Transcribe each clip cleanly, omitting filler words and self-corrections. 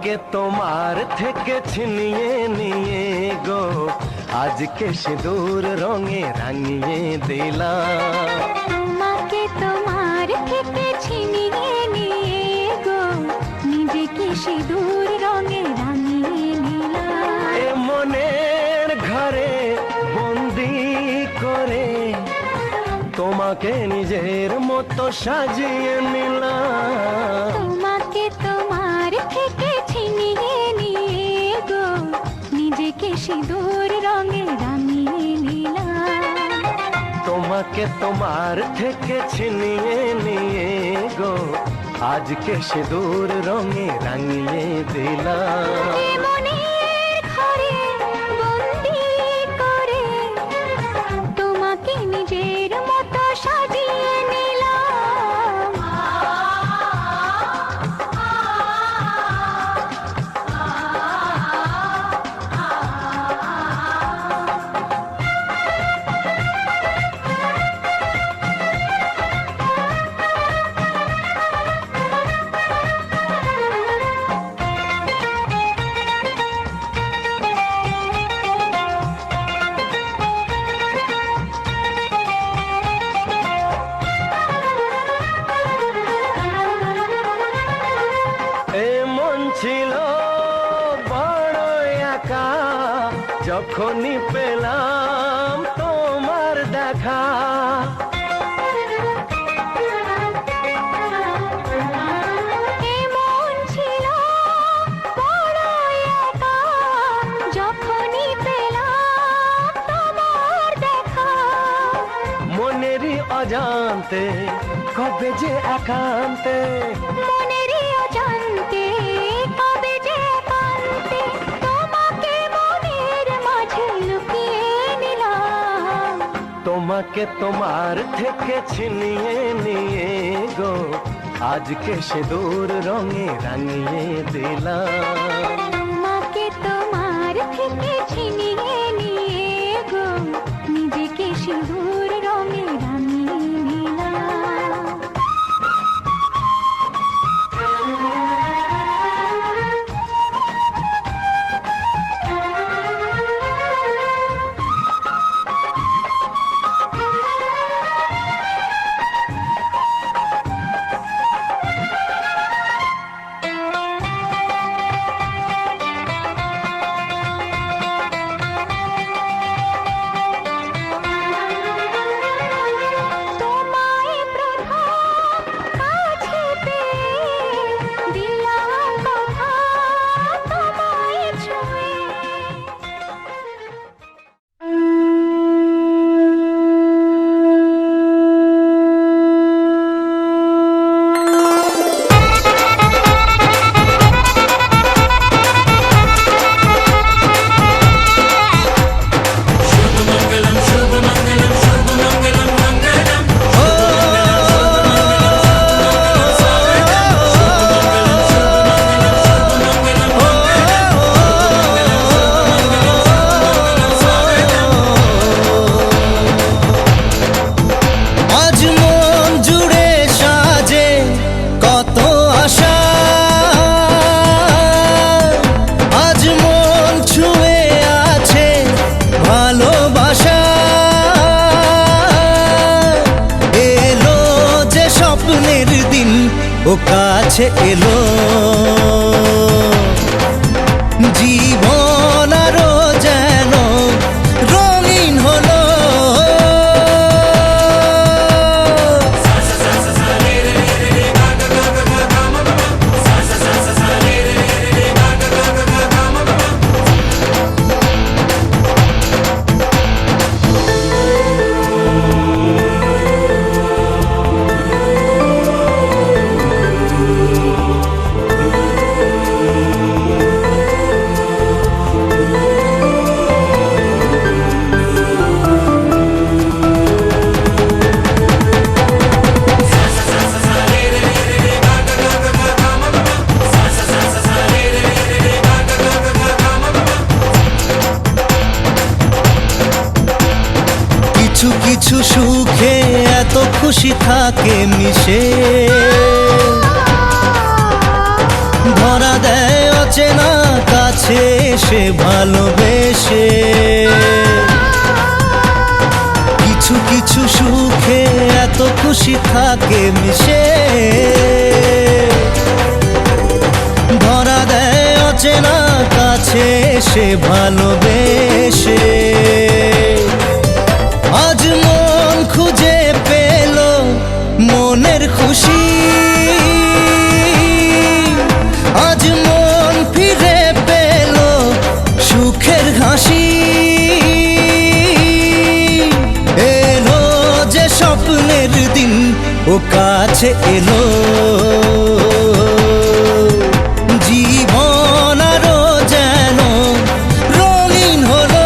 তোমাকে তোমার থেকে ছিনিয়ে নিয়ে গো আজকে সিঁদুর রঙে রাঙিয়ে দিলাম। তোমাকে তোমার থেকে ছিনিয়ে নিয়ে গো নিজেকে সিঁদুর রঙে রাঙিয়ে নিলাম। এ মনের ঘরে বন্দি করে তোমাকে নিজের মতো সাজিয়ে নিলাম। তোমাকে তোমার থেকে ছিনিয়ে নিয়ে গো নিজেকে সিঁদুর রঙে রাঙিয়ে নিলাম। তোমাকে তোমার থেকে ছিনিয়ে নিয়ে গো আজকে সিঁদুর রঙে রাঙিয়ে দিলাম। এ মনের ঘরে বন্দি করে তোমাকে নিজের মতো সাজিয়ে নিলাম। এ মন ছিল বড় একা যখনই পেলাম তোমার দেখা। এমন ছিল বড় একা যখনই পেলাম তোমার দেখা। মনেরই অজান্তে কবে যে একান্তে মনেরই অজান্তে কবে যে একান্তে তোমাকে মনের মাঝে লুকিয়ে নিলাম। তোমাকে তোমার থেকে ছিনিয়ে নিয়ে গো আজকে সিঁদুর রঙে রাঙিয়ে দিলাম। তোমাকে তোমার থেকে ছিনিয়ে নিয়ে গো নিজেকে সিঁদুর রঙে রাঙিয়ে নিলাম। তোমায় প্রথম কাছে পেয়ে দিলাম কথা তোমায় ছুঁয়ে। আজ মন জুড়ে সাজে কত আশা, আজ মন ছুঁয়ে আছে ভালোবাসা। এলো যে স্বপ্নের দিন ও কাছে এলো, জীবন আরো যেন রঙিন হলো। কিছু কিছু সুখে এত খুশি থাকে মিশে, ধরা দেয় অচেনা কাছে এসে ভালোবেসে কিছু কিছু সুখে এত খুশি থাকে মিশে ধরা দেয় অচেনা কাছে এসে ভালোবেসে আজ মন খুঁজে পেল মনের খুশি আজ মন ফিরে পেল সুখের হাসি এলো যে স্বপ্নের দিন ও কাছে এলো জীবন আরো যেন রঙিন হলো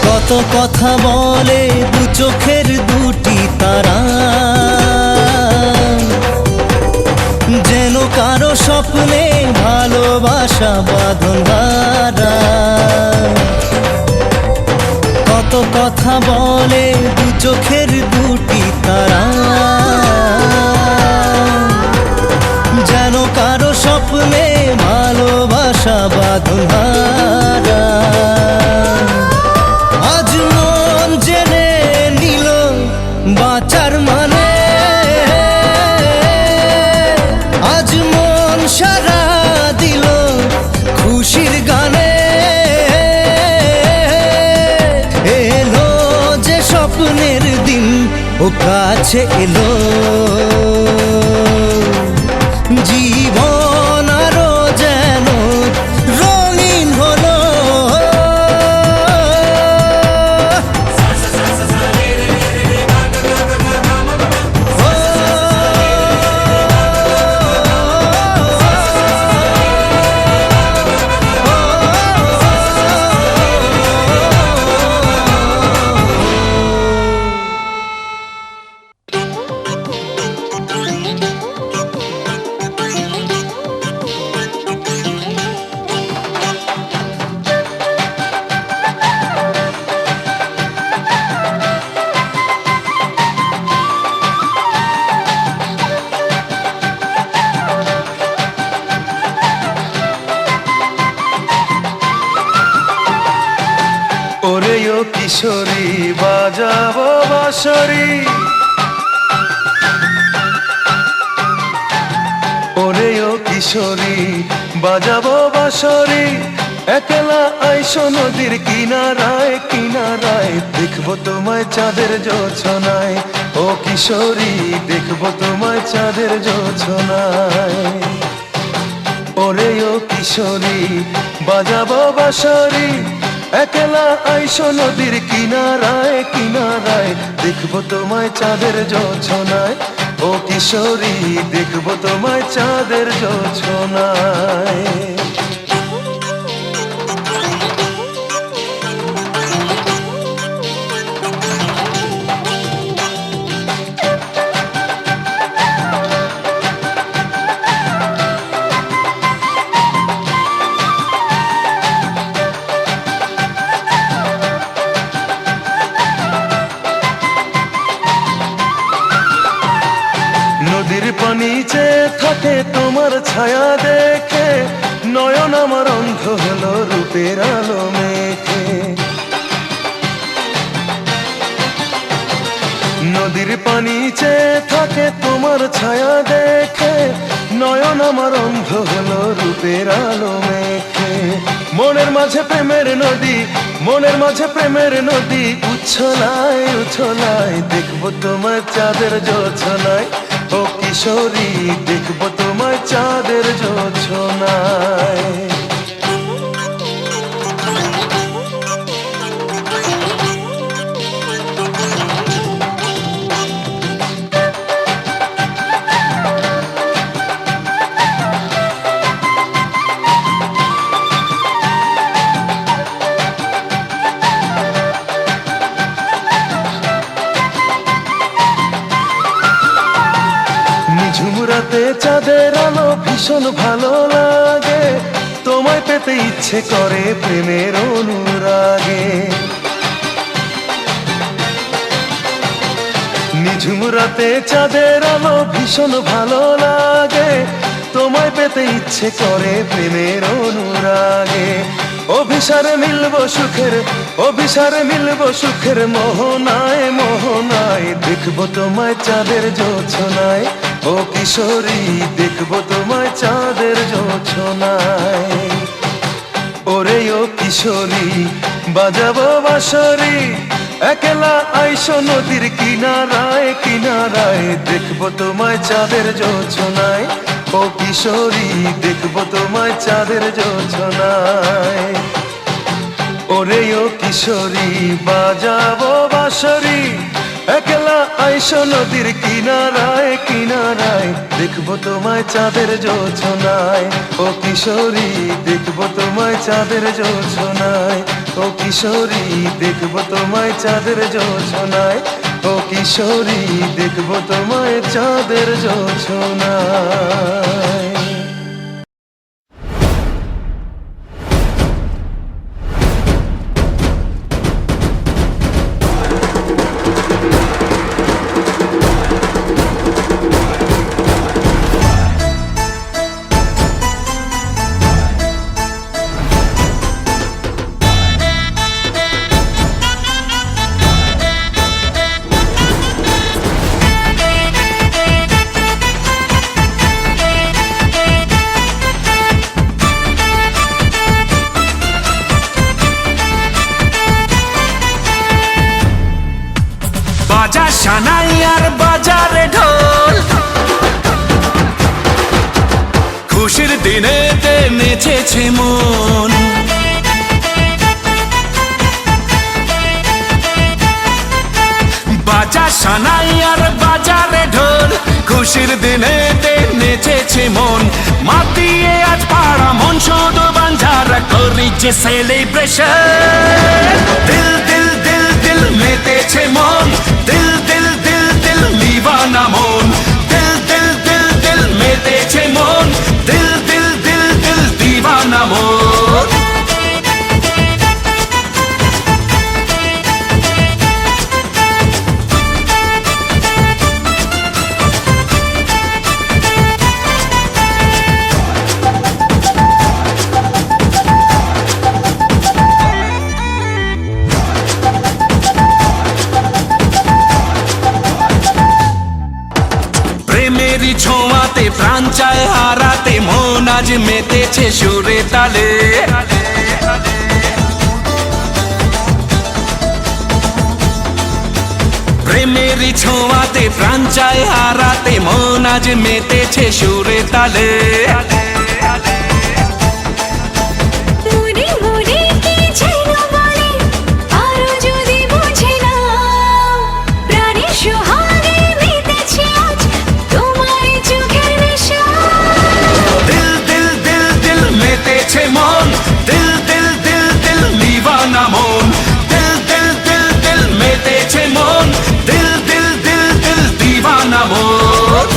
কত কথা বলে দু চোখের দুটি তারা যেন কারো স্বপ্নে ভালোবাসা বাঁধন হারা কত কথা বলে দু চোখের দুটি তারা যেন কারো স্বপ্নে ভালোবাসা বাঁধন হারা আজ মন জেনে নিল বাঁচার মানে আজ মন সারা দিল খুশির গানে এলো যে স্বপ্নের দিন ও কাছে এলো জীবন আরো যেন রঙিন হলো কিশোরী বাজাবো বাঁশরি ওরে ও কিশোরী বাজাবো বাঁশরি একলা আইসো নদীর কিনারায় কিনারায় দেখবো তোমায় চাঁদের জোছনায় ও কিশোরী দেখবো তোমায় চাঁদের জোছনায় ওরে ও কিশোরী বাজাবো বাঁশরি একলা আইসো নদীর কিনারায় কিনারায় দেখবো তোমায় চাঁদের জোছনায় ও কিশোরী দেখবো তোমায় চাঁদের জোছনায় নিচে থাকে তোমার ছায়া দেখে নয়ন আমার অন্ধ হলো রূপের আলো মেখে নদীর পানি চেয়ে থাকে তোমার ছায়া দেখে নয়ন আমার অন্ধ হলো রূপের আলো মেখে মনের মাঝে প্রেমের নদী মনের মাঝে প্রেমের নদী উচ্ছলায় উচ্ছলায় দেখবো তোমার চাঁদের জোছনায় ও কিশোরী দেখবো তোমার চাঁদের জোছনায় চাঁদের আলো ভীষণ ভালো লাগে, তোমায় পেতে ইচ্ছে করে প্রেমের অনুরাগে। নিঝুম রাতে চাঁদের আলো ভীষণ ভালো লাগে, তোমায় পেতে ইচ্ছে করে প্রেমের অনুরাগে। অভিসারে মিলবো সুখের, অভিসারে মিলবো সুখের মোহনায় মোহনায়, দেখবো তোমায় চাঁদের জোছনায়। ও কিশোরী দেখবো তোমায় চাঁদের জোছনায়। ওরে ও কিশোরী বাজাবো বাঁশরি, একলা আইসো নদীর কিনারায় কিনারায়, দেখবো তোমায় চাঁদের জোছনায়। ও কিশোরী দেখবো তোমায় চাঁদের জোছনায়। ওরে ও কিশোরী বাজাবো বাঁশরি, একলা আইসো নদীর কিনারায় কিনারায়, দেখবো তোমায় চাঁদের জোছনায়। ও কিশোরী দেখবো তোমায় চাঁদের জোছনায়। ও কিশোরী দেখবো তোমায় চাঁদের জোছনায়। ও কিশোরী দেখবো তোমায় চাঁদের জোছনায়। বাজা সানাই আর বাজারে ঢোল, খুশির দিনেতে নেচেছে মন। বাজা সানাই আর বাজারে ঢোল, খুশির দিনেতে নেচেছে মন। মাতিয়ে আজ পাড়া মন শুধু বাঞ্ঝারা করিছে সেলিব্রেশন। দিল দিল দিল দিল মেতেছে মন, দিল দিল দিল দিল দিওয়ানা মন। দিল দিল দিল দিল মেতেছে মন, দিল দিল দিল দিল দিওয়ানা মন। প্রেমেরই ছোঁয়াতে প্রাণ চায় হারাতে, মন আজ মেতেছে সুরে তালে। প্রেমেরই ছোঁয়াতে প্রাণ চায় হারাতে, মন আজ মেতেছে সুরে তালে। মনে মনে কি যেন বলে, আরো যদি বুঝে না, প্রাণের সোহাগে মেতেছে আজ তোমার চোখের নেশা। দিল দিল দিল দিল মেতেছে মন, দিল দিল দিল দিল দিওয়ানা মন। দিল দিল দিল দিল মেতেছে মন, দিল দিল দিল দিল দিওয়ানা মন।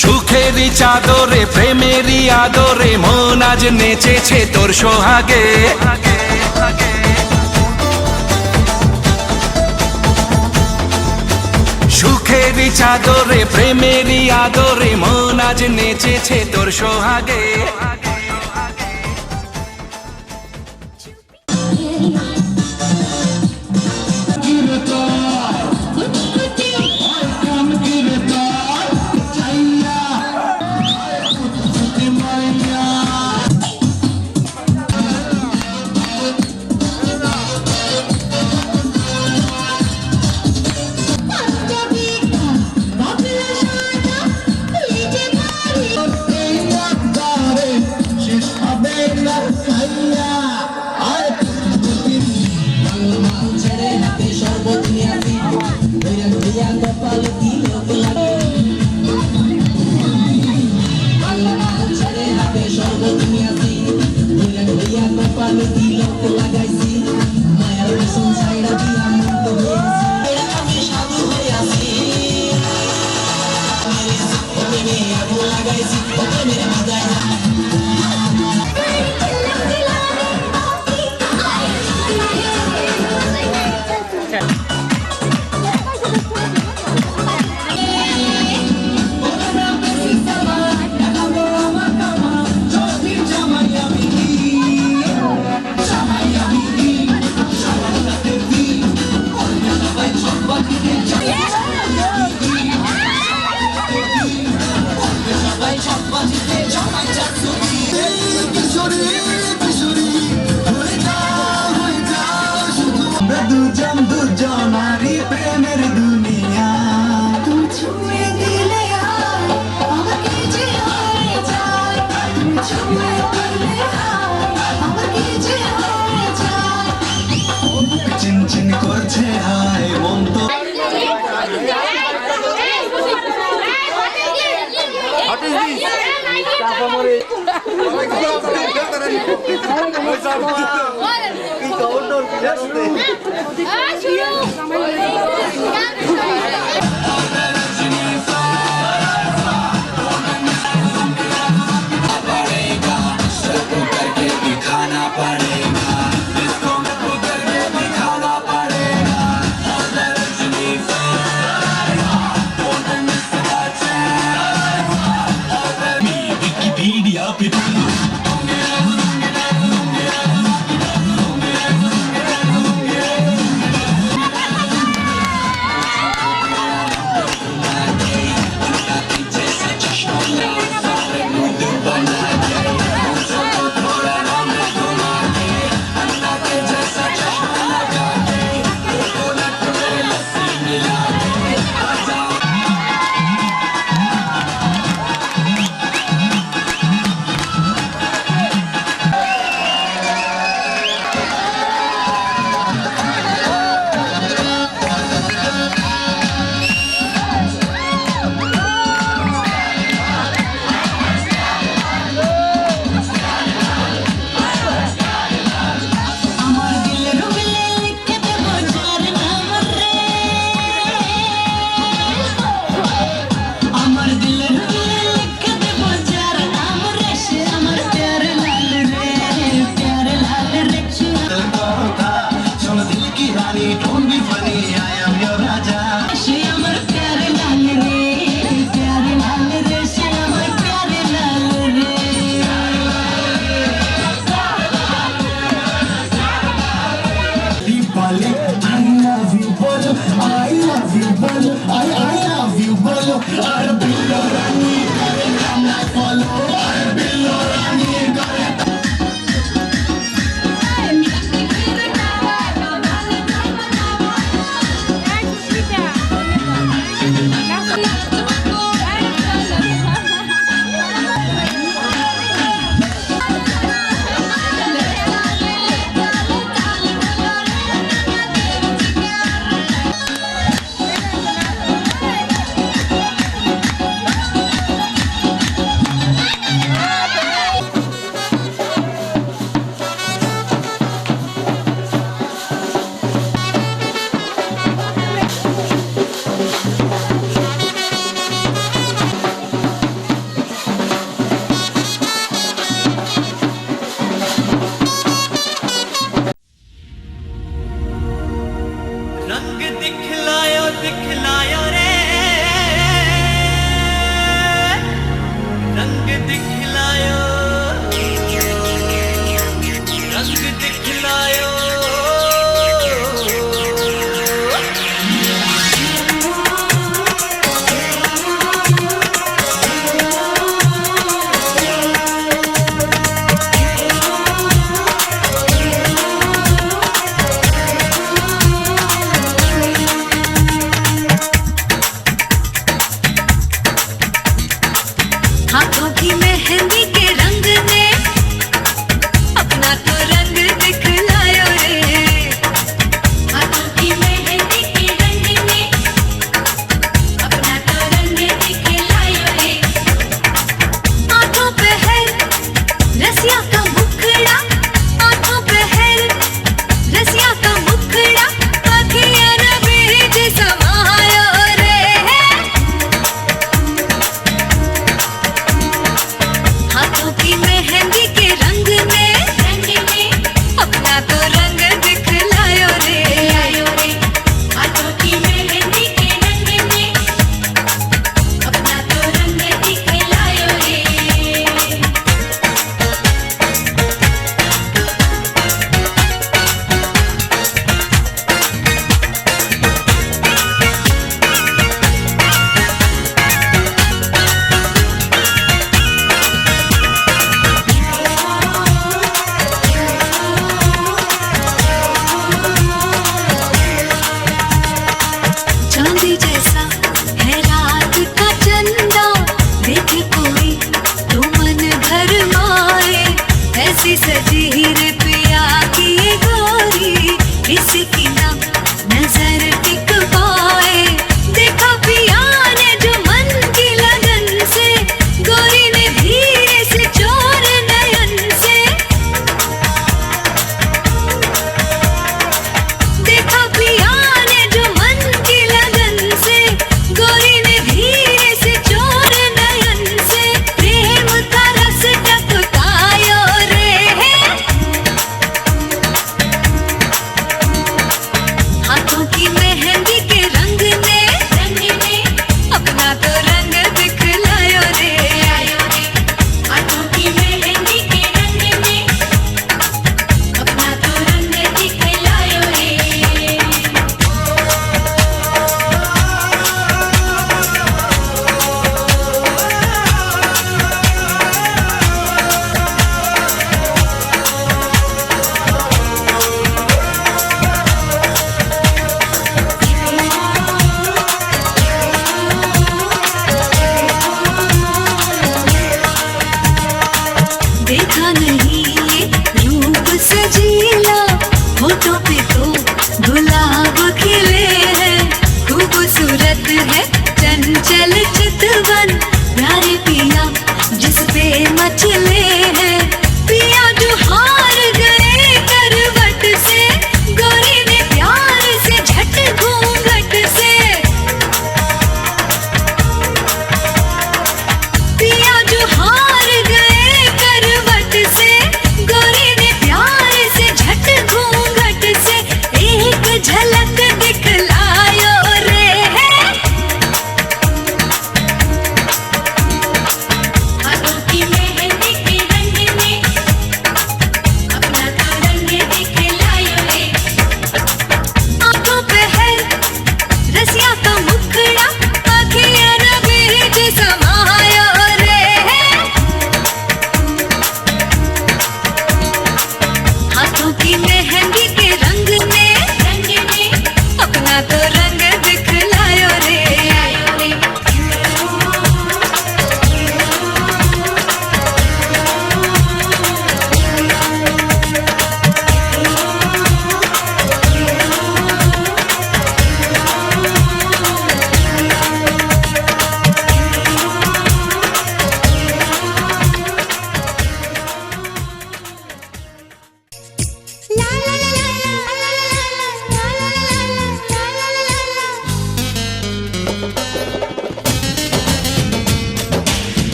সুখেরই চাদরে প্রেমেরই আদরে, মন আজ নেচেছে তোর সোহাগে। সুখেরই চাদরে প্রেমেরই আদরে, মন আজ নেচেছে তোর সোহাগে। দুজন দুজনারই প্রেমের দুনিয়া তুমি ছুঁয়ে দিলে হায় আমাকে যে হয়ে যায় তুমি ছুঁয়ে দিলে হায় আমাকে যে হয়ে যায় চিনচিন করছে হায় মন তো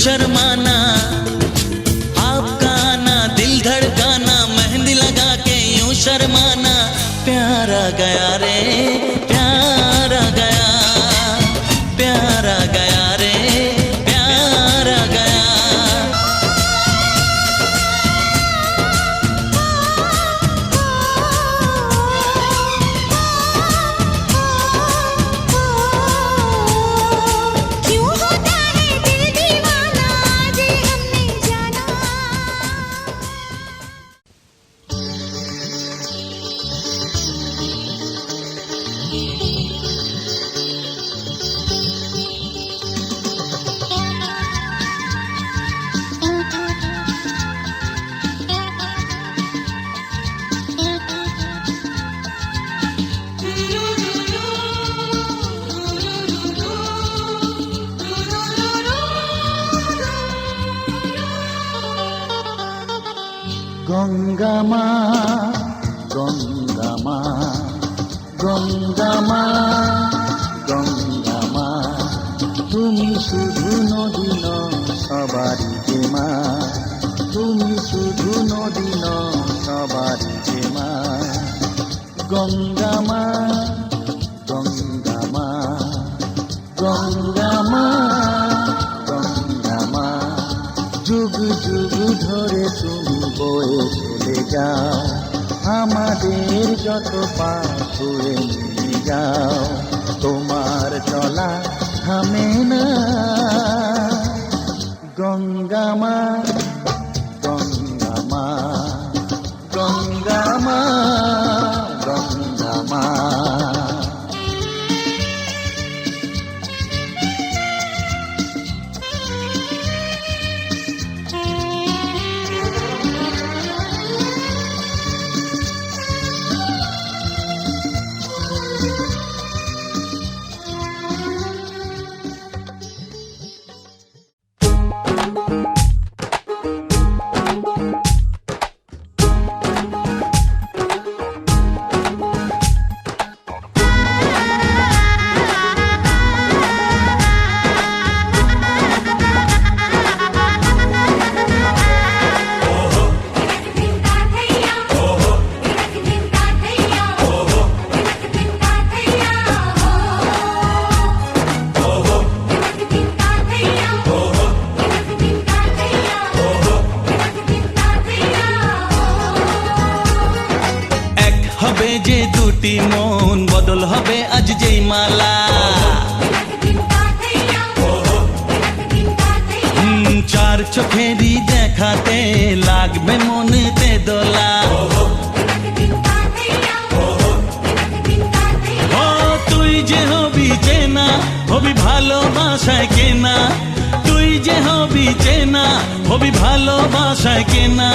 शर्माना, आपका आना दिल धड़काना, मेहंदी लगा के यूं शर्माना, प्यारा गया रे प्यारा गया, प्यारा गया रे प्यारा गया। क्यों होता है दिल दीवाना, जे हमने जाना। গঙ্গা মা গঙ্গা মা গঙ্গা মা গঙ্গা মা, তুমি শুধু নদী নও সবারই যে মা, তুমি শুধু নদী নও সবারই যে মা। গঙ্গা মা গঙ্গা মা গঙ্গা মা গঙ্গা মা, যুগ যুগ ধরে তুমি বয়ে চলে যাও, আমাদের যত পাপ ধুয়ে নিয়ে যাও, তোমার চলা থামে না। গঙ্গা মা গঙ্গা মা গঙ্গা মা গঙ্গা মা। হবে যে দুটি মন, বদল হবে আজ যেই মালা। চার চোখেরই দেখাতে লাগবে মনেতে দোলা। ও তুই যে হবি চেনা, হবি ভালোবাসায় কেনা, তুই যে হবি চেনা, হবি ভালোবাসায় কেনা।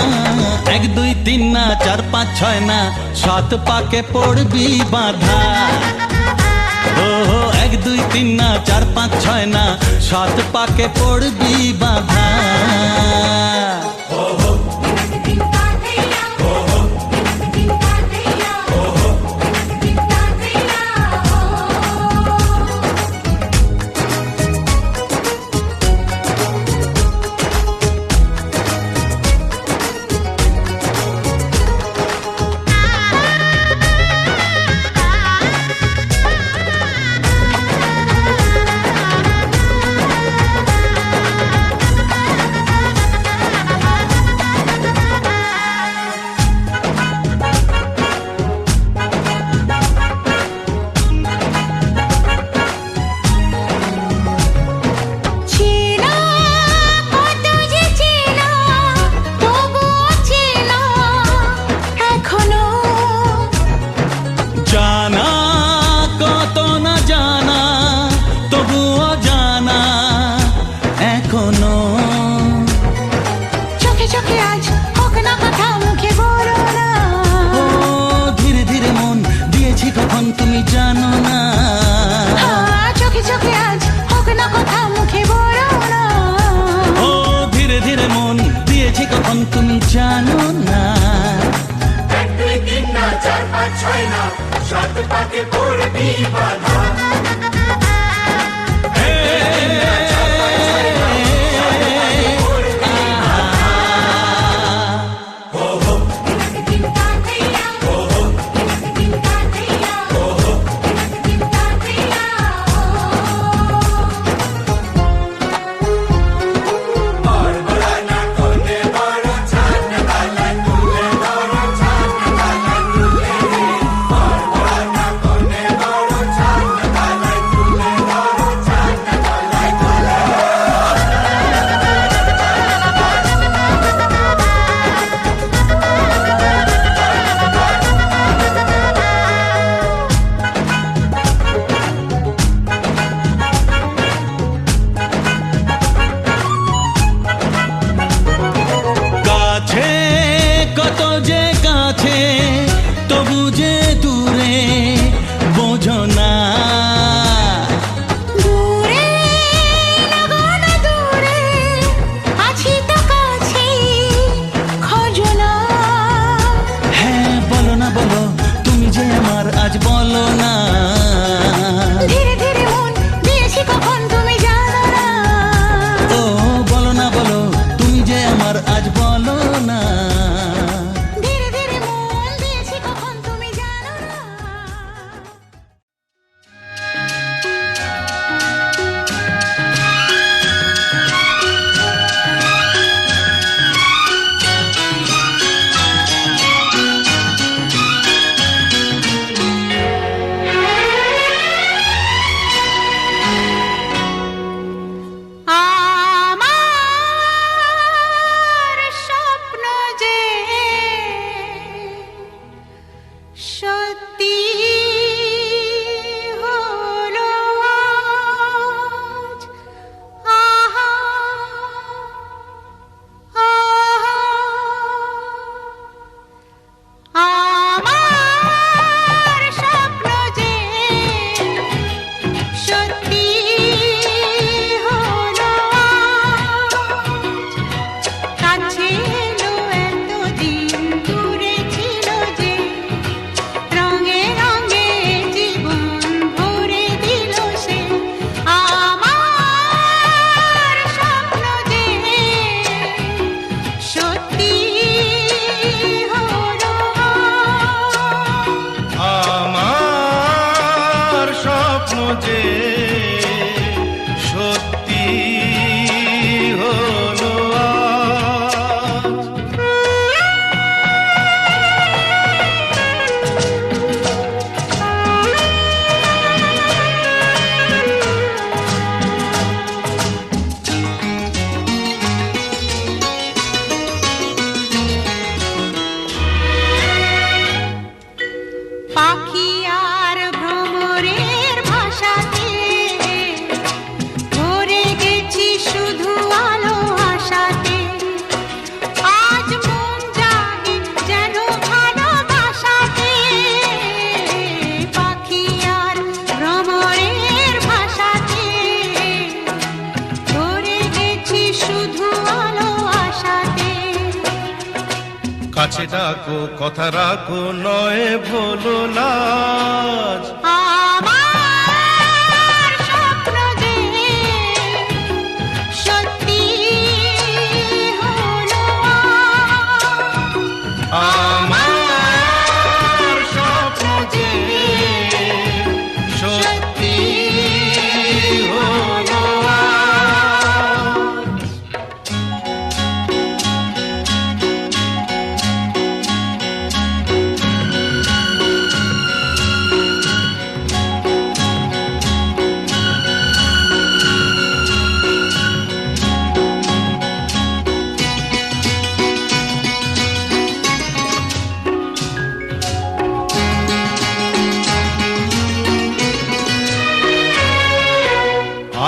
1 2 3 না 4 5 6 না, 7 পাকে পড়বি বাধা। ও 1 2 3 না 4 5 6 না, 7 পাকে পড়বি বাধা। তুমি জানো না। 1 2 3 না 4 5 6 না 7 পাকে পড়বি বাধা। হে শুধু আলো আশাতে। কাছে ডাকো কথা রাখো নয় ভোলো লাজ। আমার স্বপ্ন যে সত্যি হলো আমার স্বপ্ন যে সত্যি হলো আজ।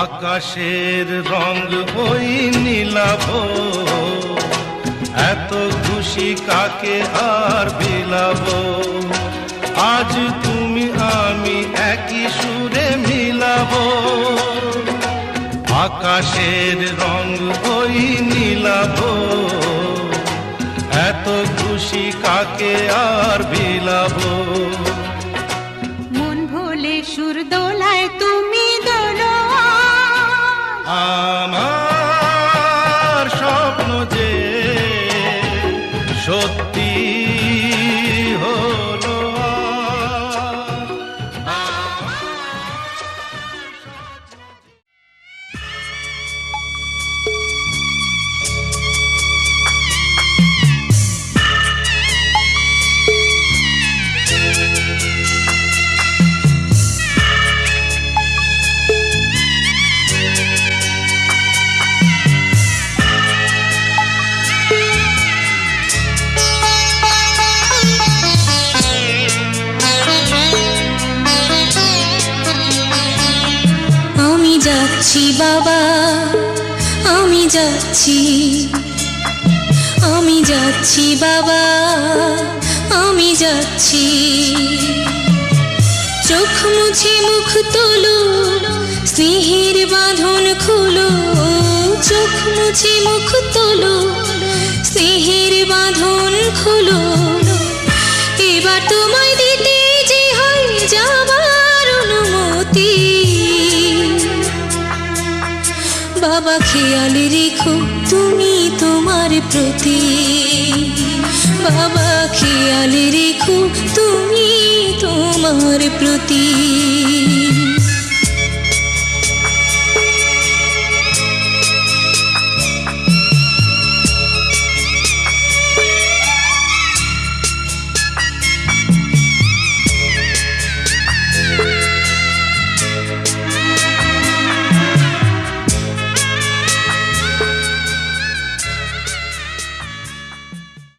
আকাশের রং ওই নীলাভ, এত খুশি কাকে আর বিলাব। আজ তুমি আমি একই সুরে মিলাব। আকাশের রং ওই নীলাভ, এত খুশি কাকে আর বিলাব। মন ভোলে সুর দোলায় তুমি দোলো আমার স্বপ্ন যে সত্যি হলো আমি যাচ্ছি বাবা, আমি যাচ্ছি, আমি যাচ্ছি বাবা, আমি যাচ্ছি। চোখ মুছে মুখ তোলো, স্নেহের বাঁধন খুলো। চোখ মুছে মুখ তোলো, স্নেহের বাঁধন খুলো। এবার তোমায় দিতে যে হয় যাবার অনুমতি। বাবা খেয়াল রেখো তুমি তোমার প্রতি। বাবা খেয়াল রেখো তুমি তোমার প্রতি।